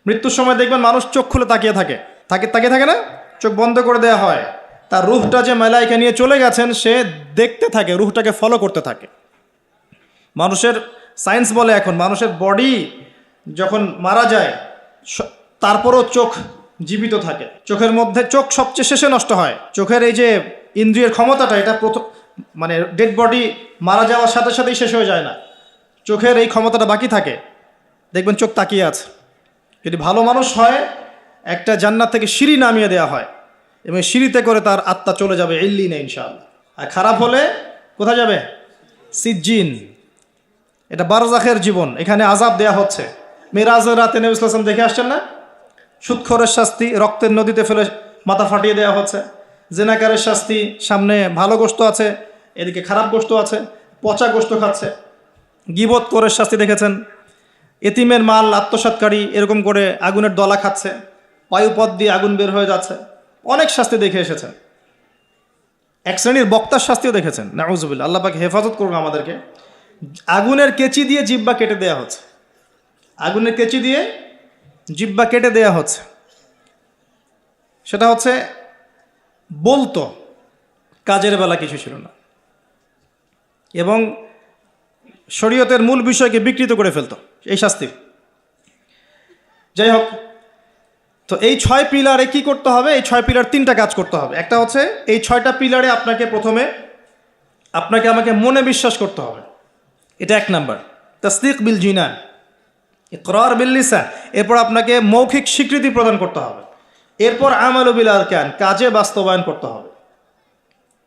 মৃত্যুর সময় দেখবেন মানুষ চোখ খুলে তাকিয়ে থাকে না, চোখ বন্ধ করে দেওয়া হয়। তার রুহটা যে মালায়েকা নিয়ে চলে গেছেন সে দেখতে থাকে, রুহটাকে ফলো করতে থাকে। মানুষের সায়েন্স বলে এখন মানুষের বডি যখন মারা যায় তারপরও চোখ জীবিত থাকে। চোখের মধ্যে চোখ সবচেয়ে শেষে নষ্ট হয়। চোখের এই যে ইন্দ্রিয়ের ক্ষমতাটা এটা প্রথম মানে ডেড বডি মারা যাওয়ার সাথে সাথেই শেষ হয়ে যায় না, চোখের এই ক্ষমতাটা বাকি থাকে। দেখবেন চোখ তাকিয়ে আছে। যদি ভালো মানুষ হয় একটা জান্নাত থেকে সিঁড়ি নামিয়ে দেওয়া হয় এবং সিঁড়িতে করে তার আত্মা চলে যাবে ইল্লিনে ইনশাআল্লাহ। আর খারাপ হলে কোথায় যাবে? সিজ্জিন। এটা বারজাখের জীবন, এখানে আযাব দেয়া হচ্ছে। মিরাজের রাতে নবী সাল্লাল্লাহু আলাইহি ওয়াসাল্লাম দেখে আসছেন না? সুদখোরের শাস্তি রক্তের নদীতে ফেলে মাথা ফাটিয়ে দেওয়া হচ্ছে। জেনাকারের শাস্তি, সামনে ভালো গোশত আছে, এদিকে খারাপ গোশত আছে, পচা গোশত খাচ্ছে। গীবত করে শাস্তি দেখেছেন। এতিমের মাল আত্মসাৎকারী এরকম করে আগুনের দলা খাচ্ছে, বায়ুপথ দিয়ে আগুন বের হয়ে যাচ্ছে। অনেক শাস্তি দেখে এসেছেন। এক শ্রেণীর বক্তার শাস্তিও দেখেছেন। নাউজুবিল্লাহ, আল্লাহ পাক হেফাজত করুন আমাদেরকে। আগুনের কেচি দিয়ে জিহ্বা কেটে দেওয়া হচ্ছে, আগুনের কেচি দিয়ে জিহ্বা কেটে দেওয়া হচ্ছে। সেটা হচ্ছে বলতো, কাজের বেলা কিছু ছিল না এবং শরীয়তের মূল বিষয়কে বিকৃত করে ফেলতো এই শাস্তি। যাই হোক, তো এই 6 পিলারে কি করতে হবে? এই 6 পিলার 3টা কাজ করতে হবে। একটা হচ্ছে এই 6টা পিলারে আপনাকে প্রথমে আমাকে মনে বিশ্বাস করতে হবে, এটা 1 নাম্বার। তাসদিক বিল জিনান, ইকরার বিল লিসান। এরপর আপনাকে মৌখিক স্বীকৃতি প্রদান করতে হবে। এরপর আমালু বিল আরকান, কাজে বাস্তবায়ন করতে হবে।